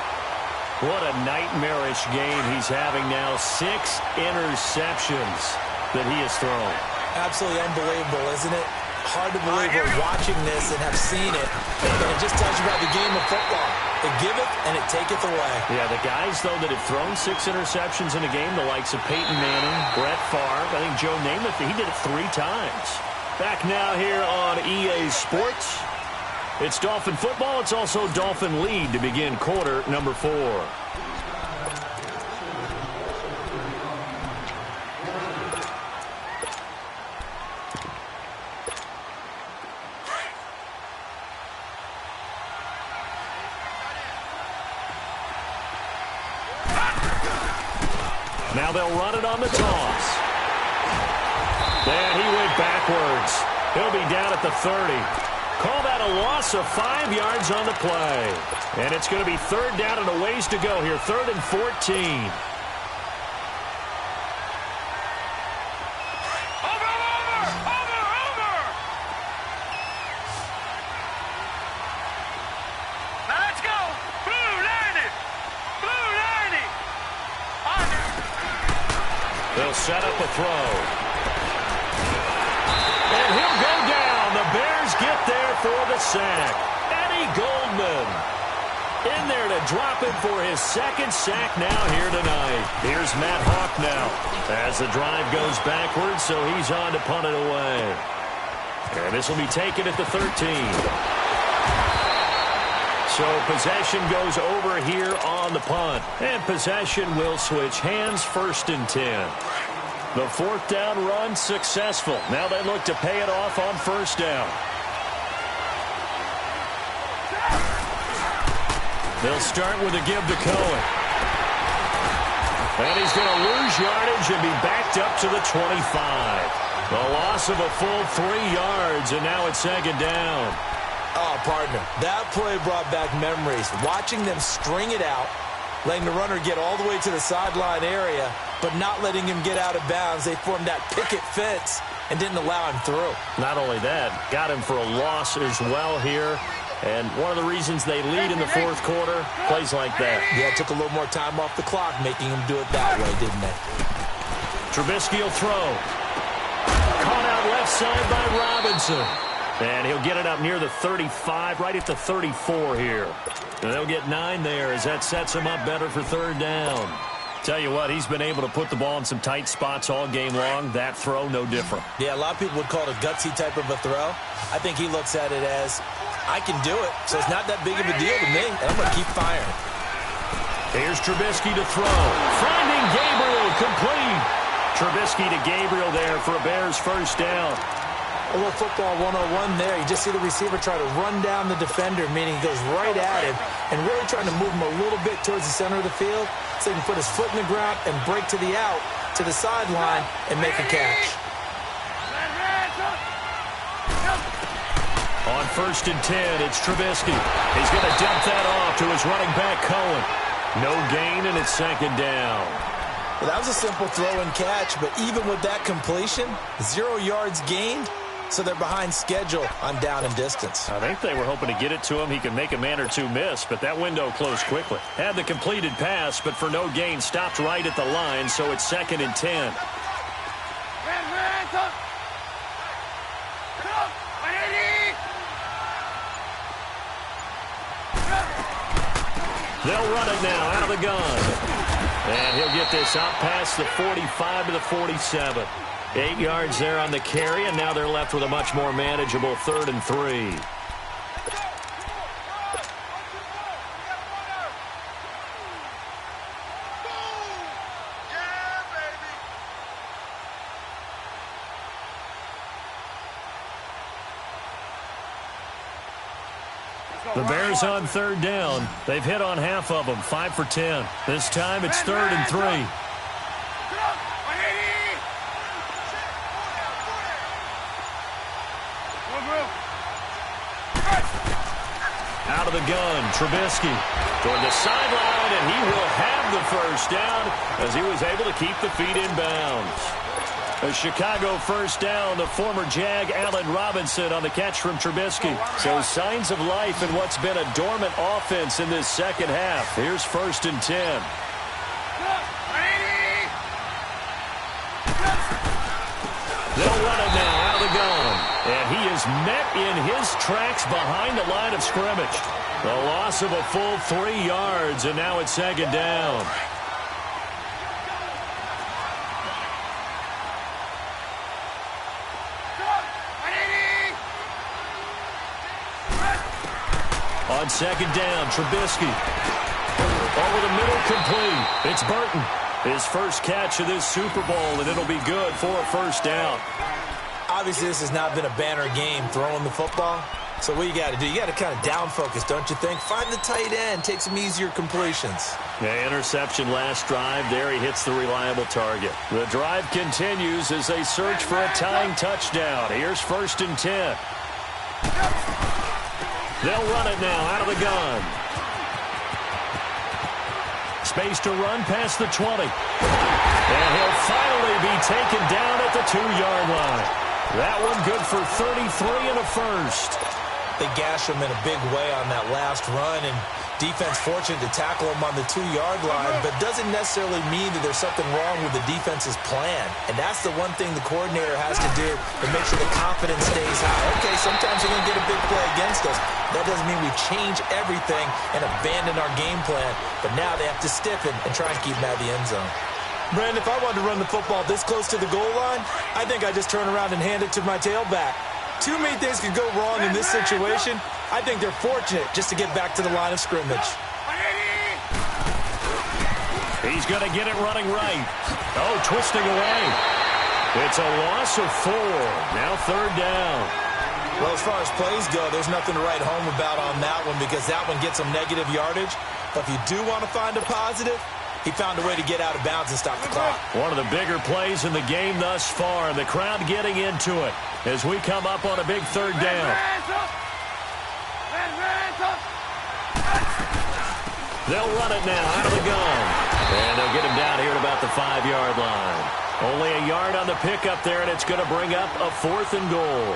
What a nightmarish game he's having now. 6 interceptions that he has thrown.
Absolutely unbelievable, isn't it? Hard to believe we're watching this and have seen it. And it just tells you about the game of football. It giveth and it taketh away.
Yeah, the guys, though, that have thrown 6 interceptions in a game, the likes of Peyton Manning, Brett Favre, I think Joe Namath, he did it 3 times. Back now here on EA Sports. It's Dolphin football. It's also Dolphin lead to begin quarter number 4. Now they'll run it on the toss. And he went backwards. He'll be down at the 30. Call that a loss of 5 yards on the play. And it's going to be third down and a ways to go here. 3rd and 14. They'll set up a throw. And he'll go down. The Bears get there for the sack. Eddie Goldman in there to drop it for his 2nd sack now here tonight. Here's Matt Hawk now as the drive goes backwards, so he's on to punt it away. And this will be taken at the 13. So possession goes over here on the punt. And possession will switch hands, 1st and 10. The 4th down run successful. Now they look to pay it off on 1st down. They'll start with a give to Cohen. And he's going to lose yardage and be backed up to the 25. The loss of a full 3 yards, and now it's 2nd down.
Oh, partner, that play brought back memories. Watching them string it out, letting the runner get all the way to the sideline area, but not letting him get out of bounds. They formed that picket fence and didn't allow him through.
Not only that, got him for a loss as well here. And one of the reasons they lead in the 4th quarter, plays like that.
Yeah, took a little more time off the clock, making him do it that way, didn't they?
Trubisky will throw. Caught out left side by Robinson. And he'll get it up near the 35, right at the 34 here. And they'll get 9 there as that sets him up better for 3rd down. Tell you what, he's been able to put the ball in some tight spots all game long. That throw, no different.
Yeah, a lot of people would call it a gutsy type of a throw. I think he looks at it as, I can do it, so it's not that big of a deal to me, and I'm going to keep firing.
Here's Trubisky to throw. Finding Gabriel, complete. Trubisky to Gabriel there for a Bears 1st down.
A little football 101 there. You just see the receiver try to run down the defender, meaning he goes right at him, and really trying to move him a little bit towards the center of the field so he can put his foot in the ground and break to the out, to the sideline, and make a catch.
On 1st and 10, it's Trubisky. He's going to dump that off to his running back, Cohen. No gain, and it's 2nd down.
Well, that was a simple throw and catch, but even with that completion, 0 yards gained, so they're behind schedule on down and distance.
I think they were hoping to get it to him. He could make a man or two miss, but that window closed quickly. Had the completed pass, but for no gain, stopped right at the line, so it's 2nd and 10. They'll run it now out of the gun. And he'll get this out past the 45 to the 47. 8 yards there on the carry, and now they're left with a much more manageable 3rd and 3. The Bears on 3rd down. They've hit on half of them, 5 for 10. This time it's 3rd and 3. Out of the gun, Trubisky toward the sideline, and he will have the 1st down as he was able to keep the feet in bounds. A Chicago 1st down, the former Jag Allen Robinson on the catch from Trubisky. So signs of life in what's been a dormant offense in this 2nd half. Here's 1st and 10. They'll run it now out of the gun. And he is met in his tracks behind the line of scrimmage. The loss of a full 3 yards, and now it's 2nd down. On 2nd down, Trubisky. Over the middle, complete. It's Burton. His first catch of this Super Bowl, and it'll be good for a 1st down.
Obviously, this has not been a banner game throwing the football, So what you got to do, you got to kind of down focus, don't you think? Find the tight end, take some easier completions.
Yeah, interception last drive. There he hits the reliable target. The drive continues as they search for a tying touchdown. Here's 1st and 10. They'll run it now out of the gun. Space to run past the 20. And he'll finally be taken down at the 2-yard line. That one good for 33 and a first.
They gash him in a big way on that last run, and defense fortunate to tackle him on the 2-yard line, but doesn't necessarily mean that there's something wrong with the defense's plan. And that's the one thing the coordinator has to do to make sure the confidence stays high. Okay, sometimes you're going to get a big play against us. That doesn't mean we change everything and abandon our game plan, but now they have to stiffen and try and keep him out of the end zone. Brandon, if I wanted to run the football this close to the goal line, I think I just turn around and hand it to my tailback. Too many things could go wrong in this situation. I think they're fortunate just to get back to the line of scrimmage.
He's going to get it running right. Oh, twisting away. It's a loss of 4. Now 3rd down.
Well, as far as plays go, there's nothing to write home about on that one because that one gets some negative yardage. But if you do want to find a positive, he found a way to get out of bounds and stop the clock.
One of the bigger plays in the game thus far. The crowd getting into it as we come up on a big 3rd down. They'll run it now out of the gun. And they'll get him down here at about the 5-yard line. Only a yard on the pickup there, and it's going to bring up a 4th and goal.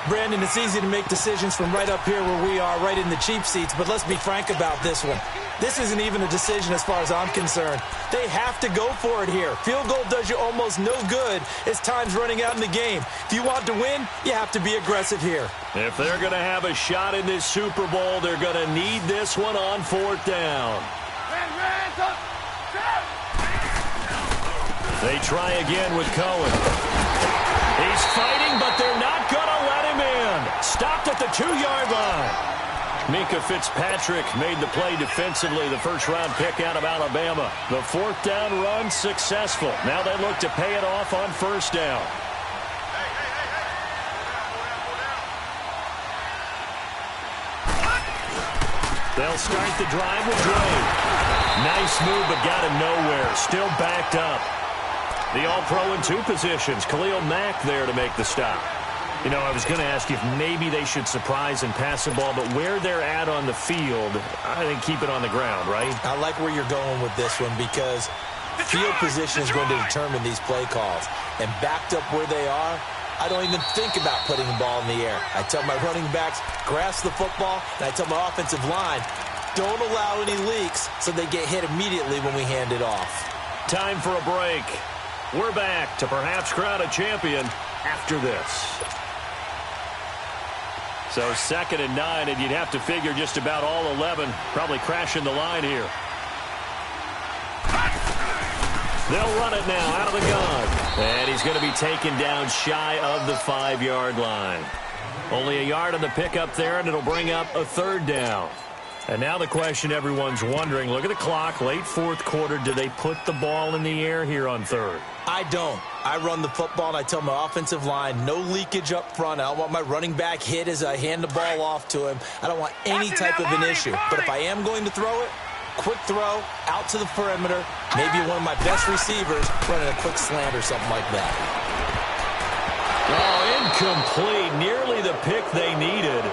Brandon, it's easy to make decisions from right up here where we are, right in the cheap seats, but let's be frank about this one. This isn't even a decision as far as I'm concerned. They have to go for it here. Field goal does you almost no good as time's running out in the game. If you want to win, you have to be aggressive here.
If they're going to have a shot in this Super Bowl, they're going to need this one on 4th down. They try again with Cohen. He's fighting, but they're not going to let him in. Stopped at the 2-yard line. Minka Fitzpatrick made the play defensively, the first-round pick out of Alabama. The 4th down run successful. Now they look to pay it off on 1st down. They'll start the drive with Dre. Nice move, but got him nowhere. Still backed up. The All-Pro in 2 positions. Khalil Mack there to make the stop. You know, I was going to ask you if maybe they should surprise and pass the ball, but where they're at on the field, I think keep it on the ground, right?
I like where you're going with this one because field position is going to determine these play calls. And backed up where they are, I don't even think about putting the ball in the air. I tell my running backs, grasp the football, and I tell my offensive line, don't allow any leaks so they get hit immediately when we hand it off.
Time for a break. We're back to perhaps crown a champion after this. So 2nd and 9, and you'd have to figure just about all 11 probably crashing the line here. They'll run it now out of the gun. And he's going to be taken down shy of the 5-yard line. Only a yard on the pickup there, and it'll bring up a 3rd down. And now the question everyone's wondering, look at the clock, late 4th quarter, do they put the ball in the air here on 3rd?
I don't. I run the football, and I tell my offensive line, no leakage up front. I don't want my running back hit as I hand the ball off to him. I don't want any type of an issue. But if I am going to throw it, quick throw, out to the perimeter, maybe one of my best receivers running a quick slant or something like that.
Oh, incomplete. Nearly the pick they needed.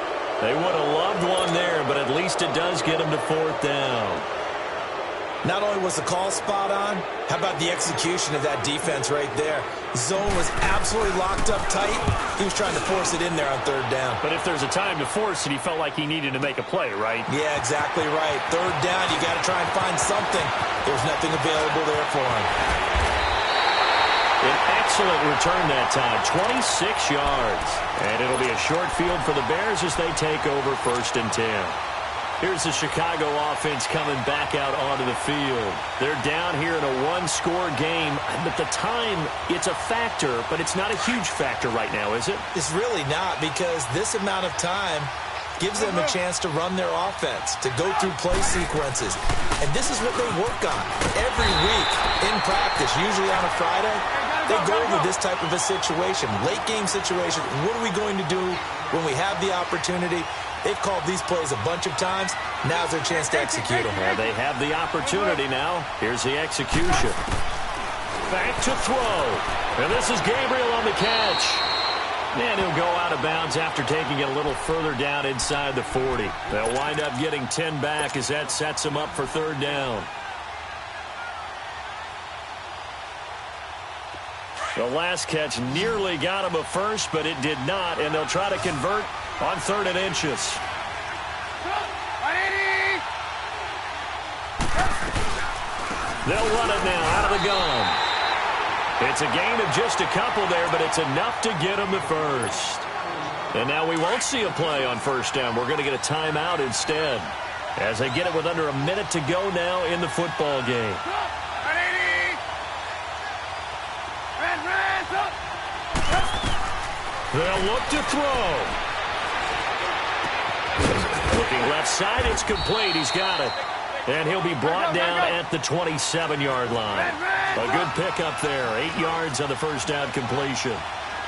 They would have loved one there, but at least it does get them to 4th down.
Not only was the call spot on, how about the execution of that defense right there? Zone was absolutely locked up tight. He was trying to force it in there on 3rd down.
But if there's a time to force it, he felt like he needed to make a play, right?
Yeah, exactly right. 3rd down, you got to try and find something. There's nothing available there for him.
An excellent return that time, 26 yards. And it'll be a short field for the Bears as they take over 1st and 10. Here's the Chicago offense coming back out onto the field. They're down here in a 1-score game, but the time, it's a factor, but it's not a huge factor right now, is it?
It's really not, because this amount of time gives them a chance to run their offense, to go through play sequences. And this is what they work on every week in practice, usually on a Friday. They go over this type of a situation, late game situation. What are we going to do when we have the opportunity? They've called these plays a bunch of times. Now's their chance to execute them.
Yeah, they have the opportunity now. Here's the execution. Back to throw. And this is Gabriel on the catch. And he'll go out of bounds after taking it a little further down inside the 40. They'll wind up getting 10 back as that sets them up for third down. The last catch nearly got him a first, but it did not, and they'll try to convert on 3rd and inches. They'll run it now out of the gun. It's a gain of just a couple there, but it's enough to get them the first. And now we won't see a play on first down. We're going to get a timeout instead as they get it with under a minute to go now in the football game. They'll look to throw. Looking left side, it's complete. He's got it. And he'll be brought down at the 27-yard line. A good pickup there. 8 yards on the first down completion.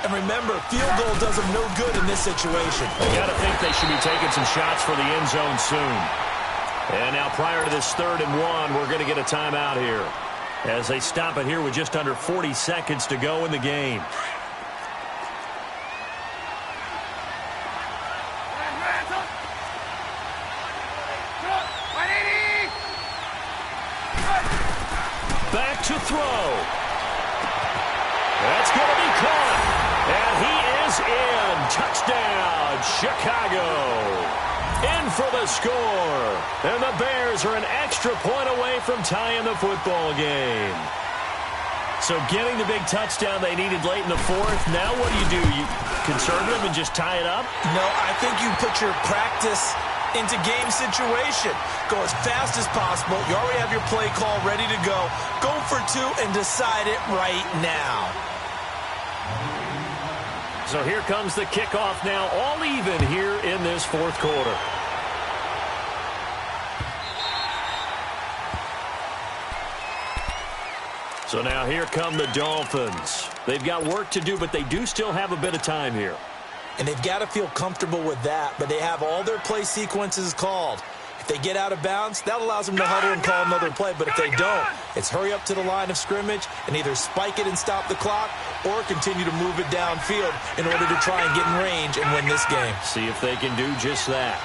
And remember, field goal does them no good in this situation.
You got to think they should be taking some shots for the end zone soon. And now prior to this 3rd and 1, we're going to get a timeout here as they stop it here with just under 40 seconds to go in the game. Back to throw. That's going to be caught. And he is in. Touchdown, Chicago. In for the score. And the Bears are an extra point away from tying the football game. So getting the big touchdown they needed late in the 4th. Now what do? You conservative and just tie it up?
No, I think you put your practice into game situation. Go as fast as possible. You already have your play call ready to go. Go for 2 and decide it right now.
So here comes the kickoff now, all even here in this 4th quarter. So now here come the Dolphins. They've got work to do, but they do still have a bit of time here.
And they've got to feel comfortable with that, but they have all their play sequences called. If they get out of bounds, that allows them to huddle and call another play. But if they don't, it's hurry up to the line of scrimmage and either spike it and stop the clock or continue to move it downfield in order to try and get in range and win this game.
See if they can do just that.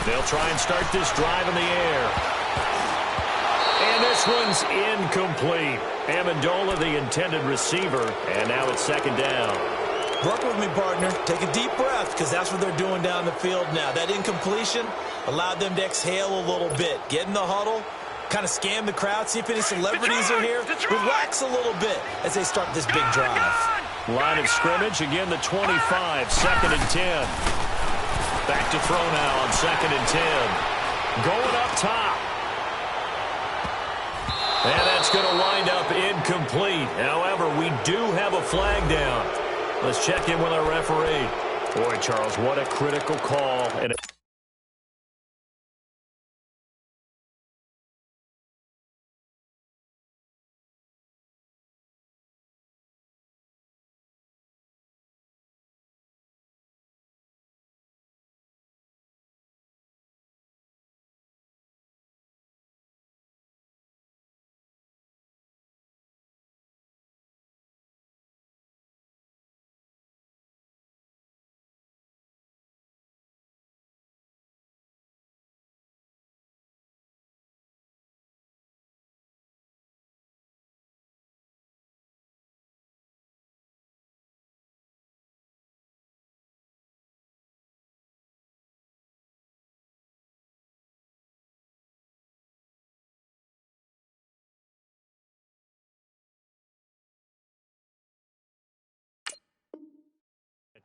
They'll try and start this drive in the air. And this one's incomplete. Amendola, the intended receiver, and now it's 2nd down.
Work with me, partner. Take a deep breath, because that's what they're doing down the field now. That incompletion allowed them to exhale a little bit. Get in the huddle, kind of scan the crowd, see if any celebrities are here. Relax a little bit as they start this big drive.
Line of scrimmage, again the 25, 2nd and 10. Back to throw now on 2nd and 10. Going up top. And that's going to wind up incomplete. However, we do have a flag down. Let's check in with our referee. Boy, Charles, what a critical call. And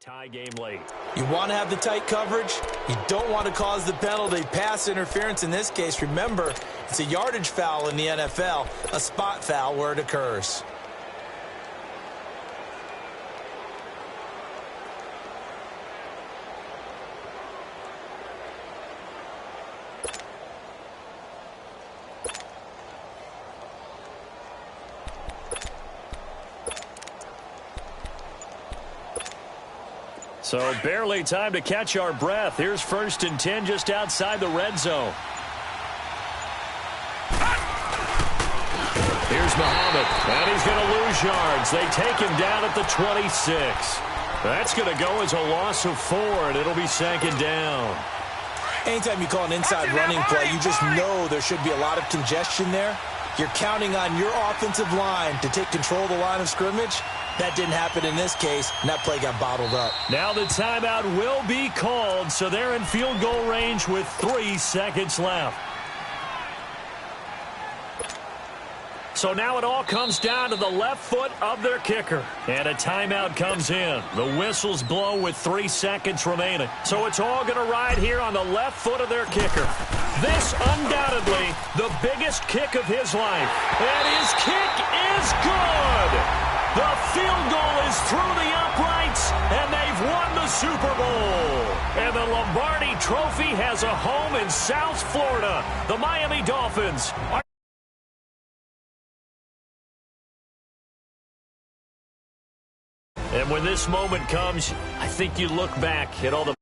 tie game late.
You want to have the tight coverage. You don't want to cause the penalty. Pass interference in this case. Remember, it's a yardage foul in the NFL, a spot foul where it occurs.
So barely time to catch our breath. Here's 1st and 10 just outside the red zone. Here's Muhammad, and he's going to lose yards. They take him down at the 26. That's going to go as a loss of 4, and it'll be 2nd down.
Anytime you call an inside running play, you just know there should be a lot of congestion there. You're counting on your offensive line to take control of the line of scrimmage. That didn't happen in this case, and that play got bottled up.
Now the timeout will be called, so they're in field goal range with 3 seconds left. So now it all comes down to the left foot of their kicker. And a timeout comes in. The whistles blow with 3 seconds remaining. So it's all going to ride here on the left foot of their kicker. This undoubtedly the biggest kick of his life. And his kick is good. The field goal is through the uprights, and they've won the Super Bowl. And the Lombardi Trophy has a home in South Florida. The Miami Dolphins are... And when this moment comes, I think you look back at all the